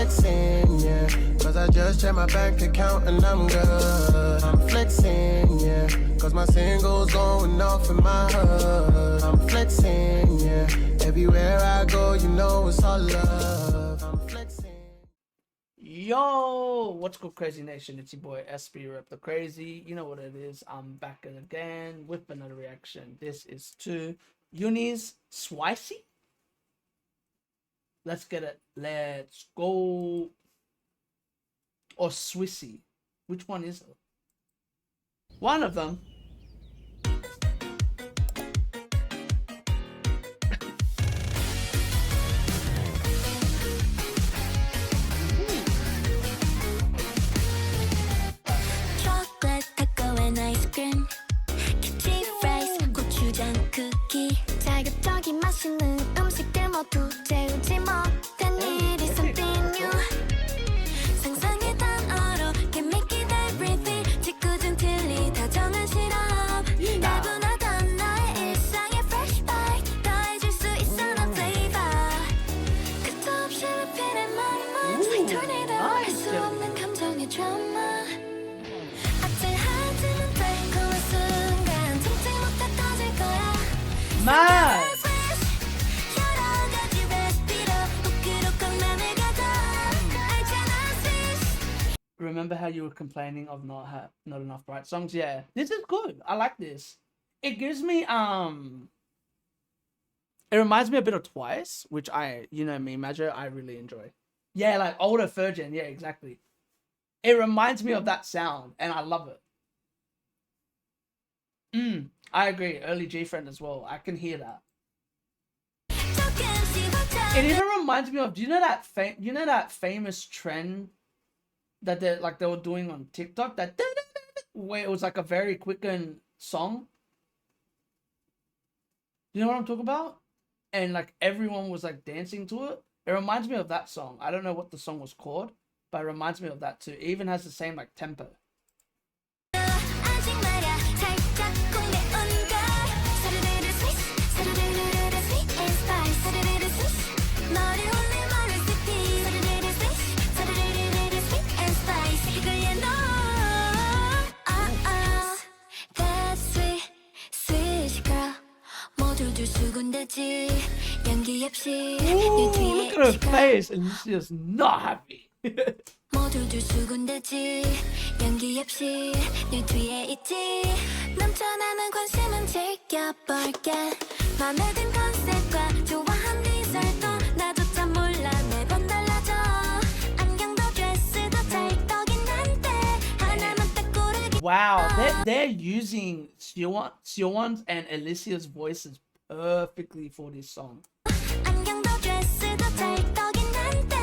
flexing, yeah. Cause I just checked my bank account and I'm good. I'm flexing, yeah. Cause my singles going off in my hood. I'm flexing, yeah. Everywhere I go, you know it's all love. I'm flexing. Yo, what's good, Crazy Nation? It's your boy Espy, Rep the Crazy. You know what it is. I'm back again with another reaction. This is to UNIS SWICY. Let's get it. Let's go. Or SWICY. Which one is it? One of them. Chocolate, cocoa and ice cream. Kitchen fries, 고추장 쿠키. 자극적인 맛있는 음식들 모두 재우지 못한 일이 something new. 상상의 단어로 can make it everything. 짓궂은 틀리 다정한 실험. 나분하던 나의 일상에 fresh bite. 더해줄 수 있어 난 flavor. 끝도 없이 repeated my mind. Like tornado. 할 수 없는 감정의 drama. 아찔하지만 달콤한 순간 참지 못해 터질 거야. Man! Remember how you were complaining of not enough bright songs? Yeah, this is good. I like this. It gives me it reminds me a bit of Twice, which you know me, Major, I really enjoy. Yeah, like older Virgin. Yeah, exactly. It reminds me of that sound, and I love it. I agree. Early G Friend as well. I can hear that. It even reminds me of, do you know that famous trend that they were doing on TikTok, that where it was like a very quickened song? You know what I'm talking about? And like everyone was like dancing to it. It reminds me of that song. I don't know what the song was called, but it reminds me of that too. It even has the same like tempo. Ooh, look at her face, and she's not happy. 모두들 수군대지 연기 없이 네 뒤에 있지 넘쳐나는 관심은 지켜볼게 맘에 든 컨셉과 좋아한 네 설동 나조차 몰라 매번 달라져 안경도 드레스도 찰떡인 한데 하나만 딱 고르기. Wow, they're using Siowan's and Alicia's voices perfectly for this song. 안경도 드레스도 찰떡인 한데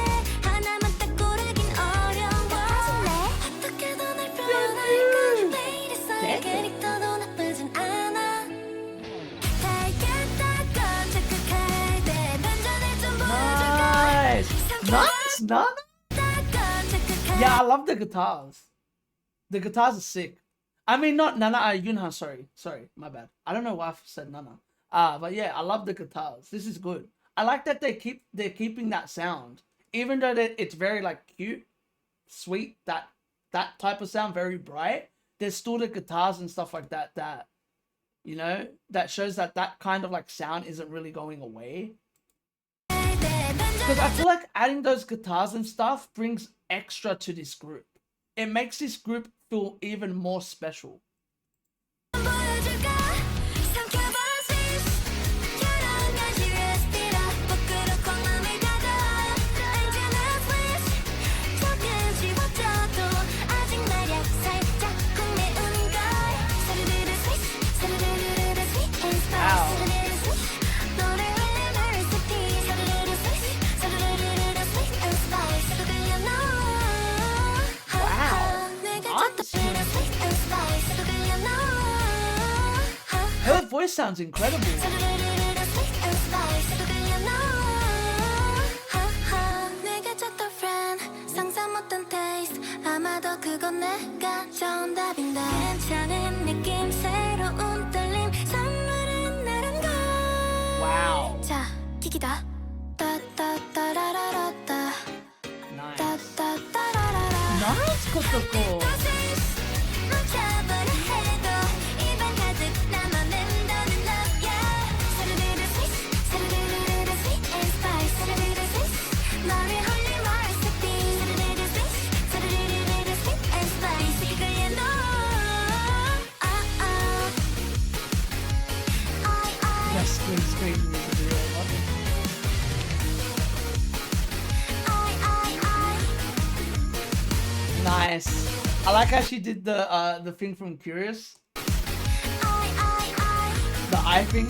하나만 딱 고르긴 어려워 어떻게든 날 표현할까 매일의 썰의 캐릭터도 나쁘진 않아 달겠다건 착각할 때 반전을 좀 보여줄까 Nice. Yeah, I love the guitars. The guitars are sick. I mean, not Nana, Yunha, sorry, my bad. I don't know why I said Nana. But yeah, I love the guitars. This is good. I like that they're keeping that sound, even though it's very like cute, sweet, that type of sound, very bright. There's still the guitars and stuff like that you know, that shows that kind of like sound isn't really going away. Because I feel like adding those guitars and stuff brings extra to this group. It makes this group feel even more special. Her voice sounds incredible. Wow. 자, 기기다. 따따따라라라따. Nice. Kotoko. Yes, screen music video. I love it. Nice. I like how she did the thing from Curious. The eye thing.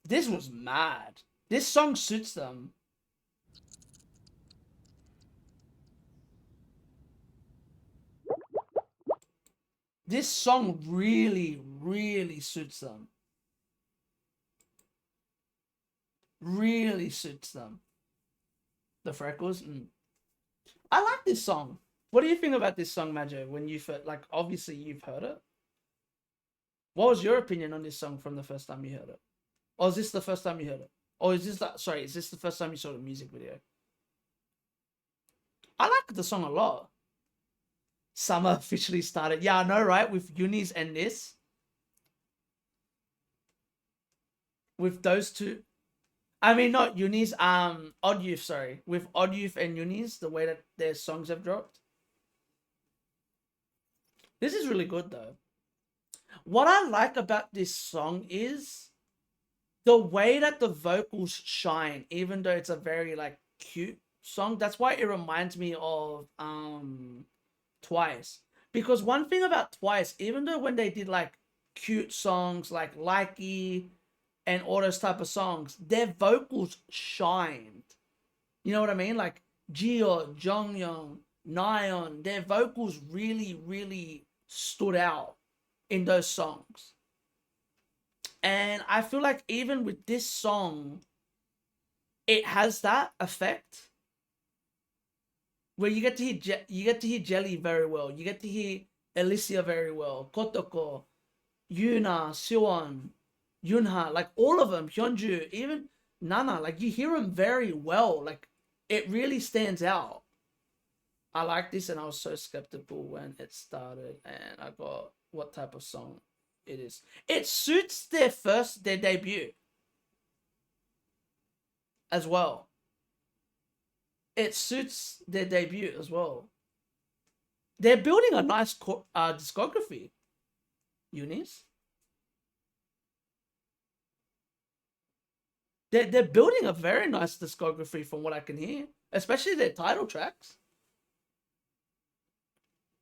This was mad. This song suits them. This song really, really suits them. Really suits them. The freckles. I like this song. What do you think about this song, Majo? When you like, obviously you've heard it. What was your opinion on this song from the first time you heard it? Or is this the first time you heard it? Or is this is this the first time you saw the music video? I like the song a lot. Summer officially started. Yeah, I know, right? With UNIS and this. With those two. I mean, not UNIS, Odd Youth, sorry. With Odd Youth and UNIS, the way that their songs have dropped. This is really good, though. What I like about this song is the way that the vocals shine, even though it's a very, like, cute song. That's why it reminds me of Twice. Because one thing about Twice, even though when they did, like, cute songs like Likey and all those type of songs, their vocals shined. You know what I mean? Like Jio, Jonghyun, Nayeon, their vocals really, really stood out in those songs. And I feel like even with this song, it has that effect where you get to hear Jelly very well. You get to hear Alicia very well. Kotoko, Yuna, Siwon, Yunha, like all of them, Hyunju, even Nana, like you hear them very well. Like it really stands out. I like this, and I was so skeptical when it started, and I got what type of song it is. It suits their debut as well. It suits their debut as well. They're building a nice discography, UNIS. They're building a very nice discography from what I can hear, especially their title tracks.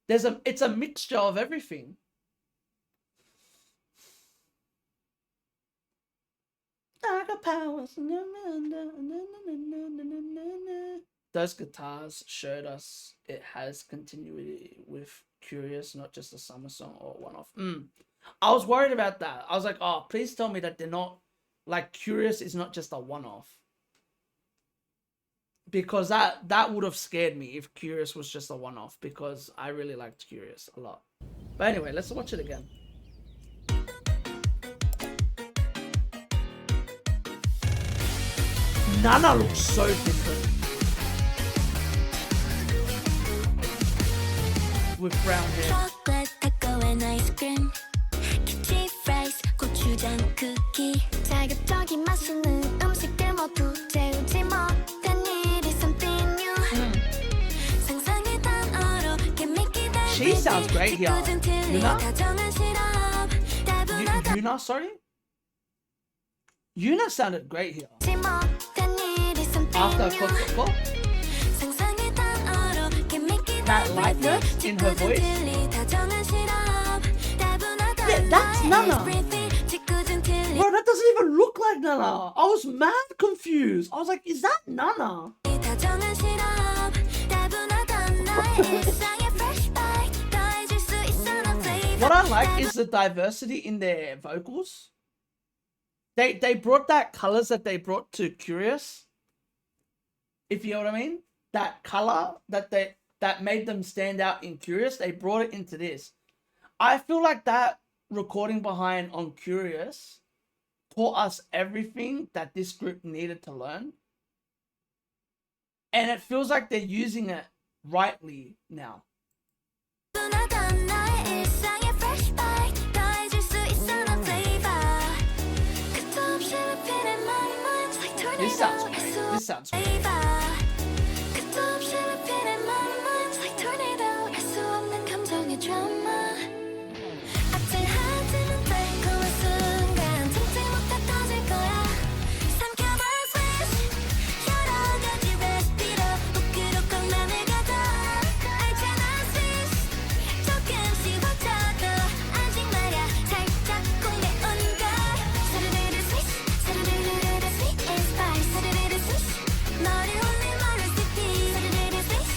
It's a mixture of everything. I got powers. Those guitars showed us it has continuity with Curious, not just a summer song or one-off. I was worried about that. I was like, oh, please tell me that they're not, like, Curious is not just a one-off. Because that would have scared me if Curious was just a one-off, because I really liked Curious a lot. But anyway, let's watch it again. Nana looks so different. With brown hair. chocolate, taco and ice cream. 키치 프라이스, 고추장 쿠키. 자극적인 맛있는 음식들 모두 재우지 못한 일이 something new. 상상의 단어로 개미끼 달. She sounds great here. Yuna, sorry? Yuna sounded great here. After Kotoko, that lightness in her voice. Yeah, that's Nana. Bro, that doesn't even look like Nana. I was mad confused. I was like, is that Nana? What I like is the diversity in their vocals. They brought that colors that they brought to Curious. If you know what I mean? That color that made them stand out in Curious, they brought it into this. I feel like that recording behind on Curious taught us everything that this group needed to learn. And it feels like they're using it rightly now. 누나던 나의 일상에 flashback 더해질 수 있어 난 flavor 끝도 없이 repeating my mind's like This sounds tornado great. This sounds great. flavor 끝도 없이 repeating my mind's like tornado 알 수 없는 감정의 drama 아찔하지만 달콤한 순간 참지 못해 터질 거야 삼켜봐 switch 여러 가지 레시피로 부끄러 꼭 맘을 가둬 알잖아 switch 조금씩 버텨도 아직 말야 살짝 꼭 매운 걸 스르르르 switch 스르르르르 sweet and spice 스르르르 switch 너를 올린 recipe 스르르르 switch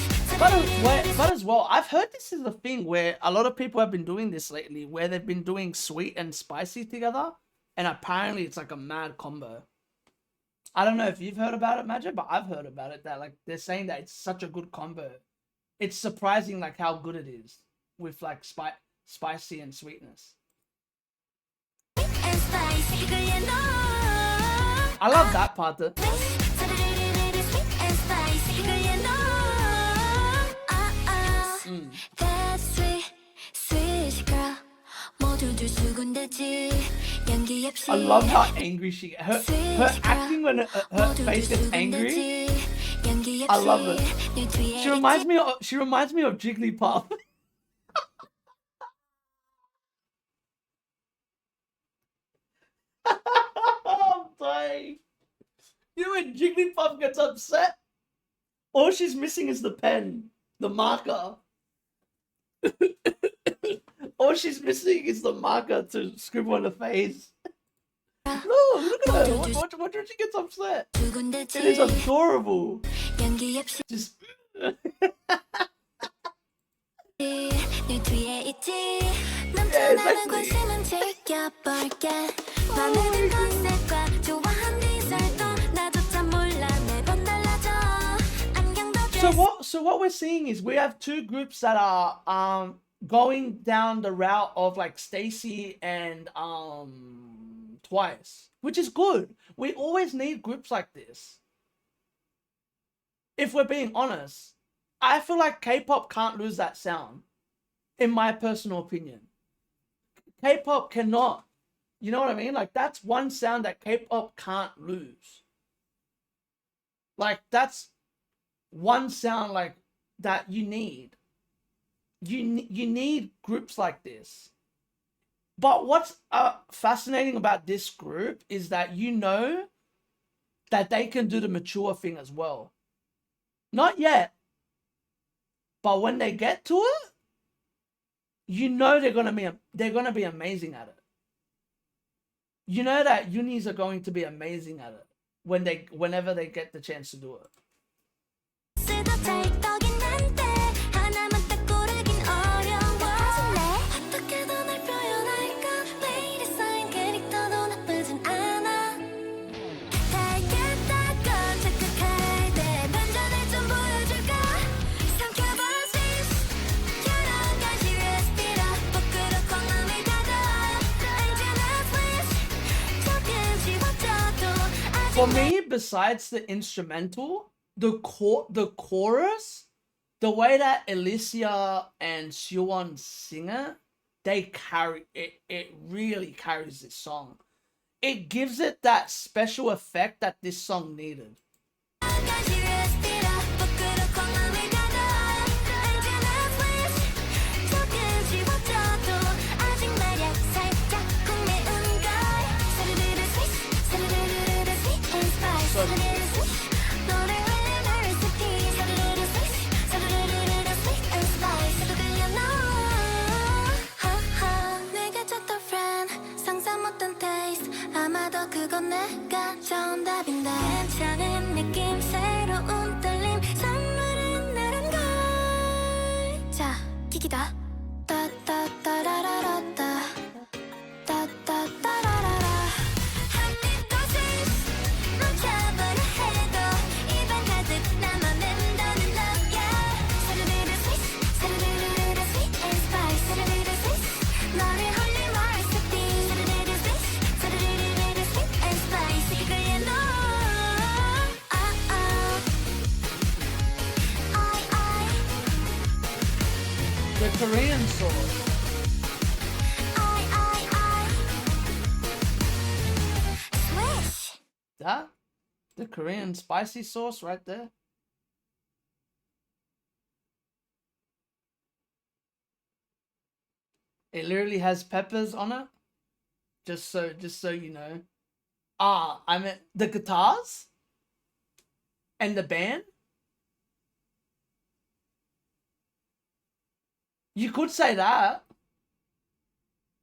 But as well, I've heard this is a thing where a lot of people have been doing this lately, where they've been doing sweet and spicy together, and apparently it's like a mad combo. I don't know if you've heard about it, Magic, but I've heard about it, that like they're saying that it's such a good combo. It's surprising like how good it is with like spicy and sweetness. and spice 이걸 얘너 I love that part. 스르르르르 sweet and spice 이걸 얘너 That's sweet, sweet girl 모두들 수군대지 연기 없이 I love how angry she her acting when her face gets angry. I love it. She reminds me of Jigglypuff. I'm dying. You know when Jigglypuff gets upset? All she's missing is the pen, the marker. All she's missing is the marker to scribble on the face. Look at her. Watch when she gets upset. It is adorable. 연기 없이 Just 네 뒤에 있지 넘쳐나는 관심은 지켜볼게 맘에 든 컨셉과 좋아한 네 살도 나조차 몰라 매번 달라져 안경도 so what we're seeing is we have two groups that are going down the route of like Stacy and Twice, which is good. We always need groups like this. If we're being honest, I feel like K-pop can't lose that sound, in my personal opinion. K-pop cannot, you know what I mean? Like that's one sound that K-pop can't lose. Like that's one sound like that you need. You need groups like this. But what's fascinating about this group is that you know that they can do the mature thing as well. Not yet. But when they get to it, you know they're gonna be amazing at it. You know that UNIS are going to be amazing at it whenever they get the chance to do it. 쓰다 찰떡인 한때 하나만 딱 고르긴 어려워 어떻게든 널 표현할까 매일의 쌓인 캐릭터도 나쁘진 않아 달겠다고 착각할 때 반전을 좀 보여줄까 삼켜봐 switch 여러 가지 레시피로 부끄럽고 맘을 닫아 알잖아 switch 조금씩 버텨도 For me, besides the instrumental, the chorus, the way that Alicia and Siwon sing it, they carry it. It really carries this song. It gives it that special effect that this song needed. 아마도 그건 내가 정답인데 괜찮은 느낌 새로운 떨림 선물은 나란 걸 자 기기다 따따따라라라따 따따따라라라 한 입도 스위스 놓쳐버려 해도 입안 가득 남아낸다는 너야 스르르르 스위스 스르르르르 sweet and spice 스르르르 스위스 너를 홀린 recipe 스르르르 스위스 스르르르르 sweet and spice 이걸 얘너 Korean sauce. Swish. That? The Korean spicy sauce right there. It literally has peppers on it. Just so you know. I meant the guitars and the band. You could say that.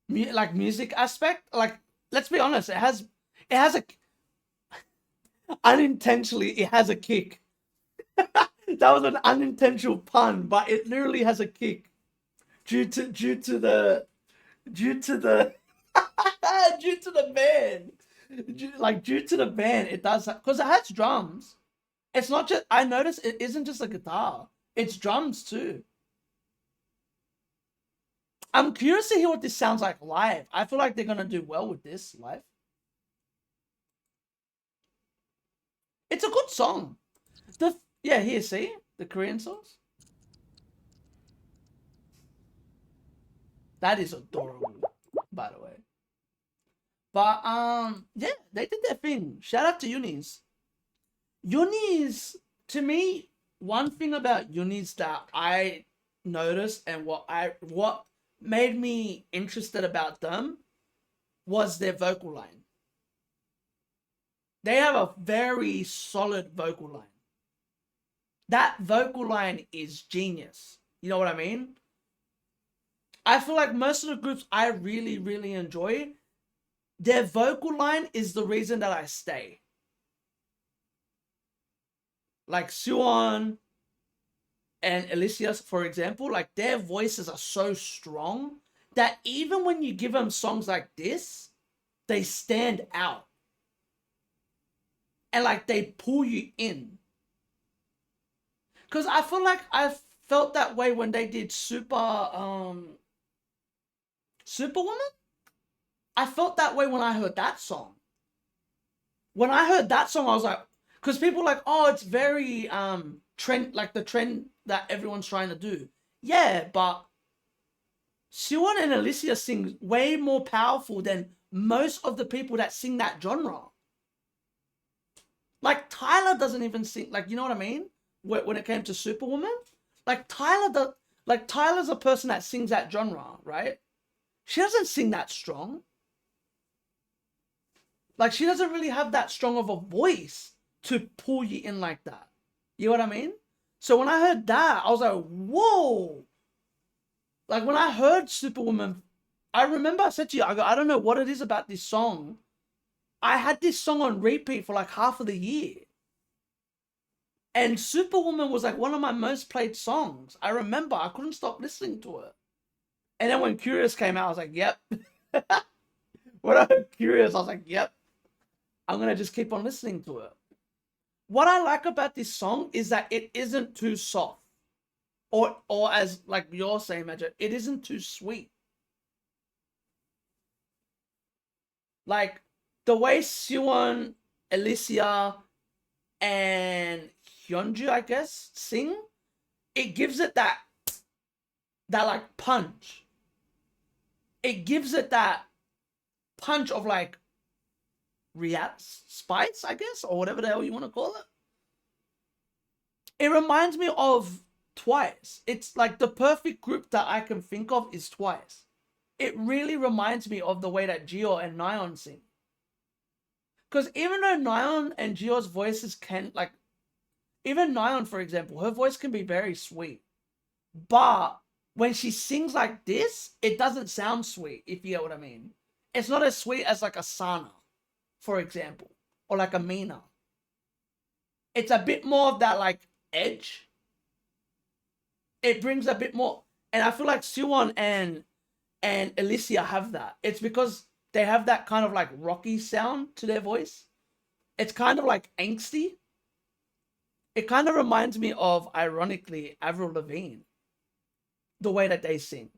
Like music aspect. Like, let's be honest, it has a unintentionally it has a kick. That was an unintentional pun, but it literally has a kick due to the due to the due to the band. Due to the band, it does, because it has drums. It's not just, I noticed it isn't just a guitar, it's drums too. I'm curious to hear what this sounds like live. I feel like they're gonna do well with this live. It's a good song. Yeah, here, see the Korean songs. That is adorable, by the way. But yeah, they did their thing. Shout out to UNIS. UNIS, to me, one thing about UNIS that I noticed and what made me interested about them was their vocal line. They have a very solid vocal line. That vocal line is genius. You know what I mean? I feel like most of the groups I really, really enjoy, their vocal line is the reason that I stay. Like Suwon and Alicia, for example, like their voices are so strong that even when you give them songs like this, they stand out. And like they pull you in. Because I feel like I felt that way when they did Superwoman. I felt that way when I heard that song. When I heard that song, I was like, because people are like, oh, it's very trend, like the trend that everyone's trying to do. Yeah, but Siwon and Alicia sing way more powerful than most of the people that sing that genre. Like Tyler doesn't even sing, like, you know what I mean? When it came to Superwoman, like Tyler's a person that sings that genre, right? She doesn't sing that strong. Like, she doesn't really have that strong of a voice to pull you in like that. You know what I mean? So when I heard that, I was like, whoa. Like, when I heard Superwoman, I remember I said to you, I don't know what it is about this song. I had this song on repeat for like half of the year. And Superwoman was like one of my most played songs. I remember I couldn't stop listening to it. And then when Curious came out, I was like, yep. When I heard Curious, I was like, yep. I'm going to just keep on listening to it. What I like about this song is that it isn't too soft. Or as like you're saying, Major, it isn't too sweet. Like the way Siwon, Alicia, and Hyunju, I guess, sing, it gives it that like punch. It gives it that punch of like spice, I guess, or whatever the hell you want to call it. It reminds me of Twice. It's like the perfect group that I can think of is Twice. It really reminds me of the way that Jio and Nayeon sing. Because even though Nayeon and Jio's voices can, like, even Nayeon, for example, her voice can be very sweet. But when she sings like this, it doesn't sound sweet, if you get what I mean. It's not as sweet as like a Sana, for example, or like a Mina. It's a bit more of that like edge. It brings a bit more, and I feel like Siwon and Alicia have that. It's because they have that kind of like rocky sound to their voice. It's kind of like angsty. It kind of reminds me of, ironically, Avril Lavigne. The way that they sing.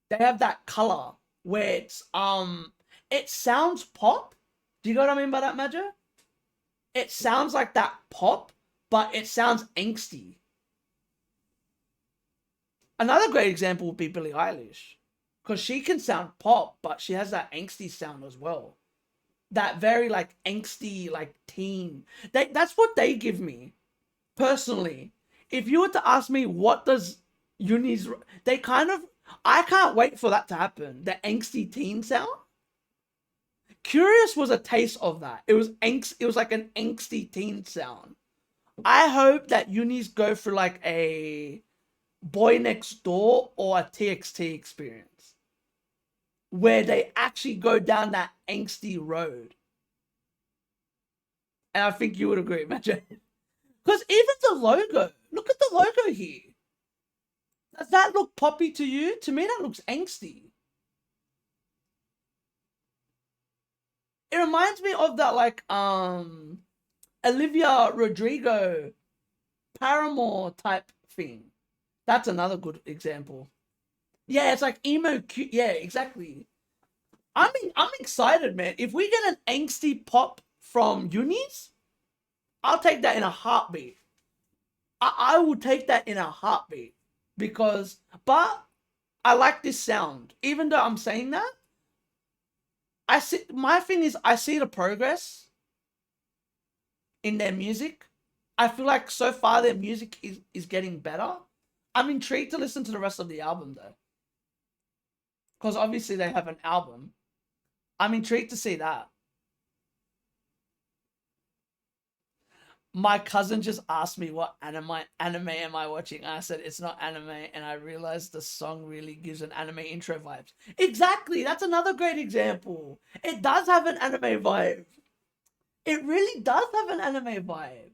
They have that color where it's it sounds pop. Do you know what I mean by that, Major? It sounds like that pop, but it sounds angsty. Another great example would be Billie Eilish, because she can sound pop, but she has that angsty sound as well. That very like angsty, like teen. That's what they give me personally. If you were to ask me what does UNIS, they kind of, I can't wait for that to happen. The angsty teen sound. Curious was a taste of that. It was angst. It was like an angsty teen sound. I hope that UNIS go for like a Boy Next Door or a TXT experience, where they actually go down that angsty road. And I think you would agree, imagine. Because even the logo, look at the logo here. Does that look poppy to you? To me, that looks angsty. It reminds me of that like Olivia Rodrigo Paramore type thing. That's another good example. Yeah, it's like emo cute. Yeah, exactly. I'm excited, man. If we get an angsty pop from UNIS, I'll take that in a heartbeat. I will take that in a heartbeat but I like this sound. Even though I'm saying that, my thing is I see the progress in their music. I feel like so far their music is getting better. I'm intrigued to listen to the rest of the album though, because obviously they have an album. I'm intrigued to see that. My cousin just asked me what anime am I watching. I said it's not anime, and I realized the song really gives an anime intro vibes. Exactly, that's another great example. It does have an anime vibe. It really does have an anime vibe.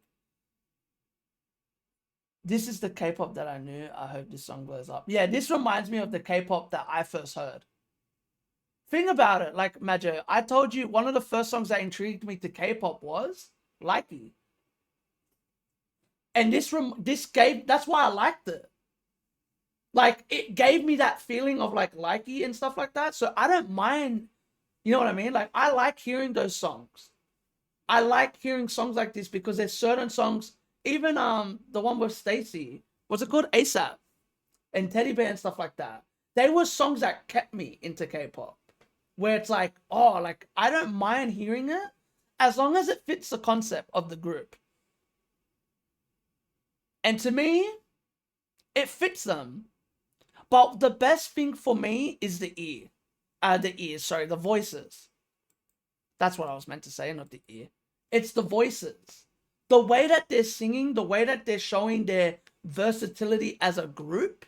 This is the K-pop that I knew. I hope this song blows up. Yeah, this reminds me of the K-pop that I first heard. Think about it, like Majo, I told you one of the first songs that intrigued me to K-pop was Likey. And that's why I liked it. Like, it gave me that feeling of like Likey and stuff like that. So I don't mind, you know what I mean? Like, I like hearing those songs. I like hearing songs like this because there's certain songs, even the one with Stacy, what's it called? ASAP and Teddy Bear and stuff like that. They were songs that kept me into K-pop. Where it's like, oh, like, I don't mind hearing it as long as it fits the concept of the group. And to me, it fits them. But the best thing for me is the voices. That's what I was meant to say, not the ear. It's the voices. The way that they're singing, the way that they're showing their versatility as a group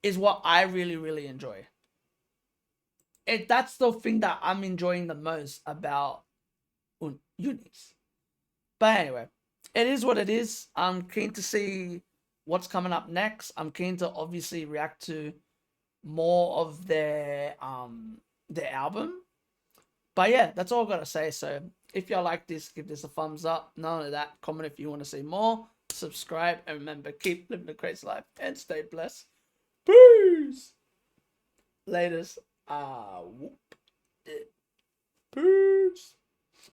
is what I really, really enjoy. That's the thing that I'm enjoying the most about UNIS. But anyway, it is what it is. I'm keen to see what's coming up next. I'm keen to obviously react to more of their album. But yeah, that's all I gotta say. So if y'all like this, give this a thumbs up. None of that. Comment if you want to see more. Subscribe. And remember, keep living a crazy life and stay blessed. Peace. Laters. Whoop. Peace.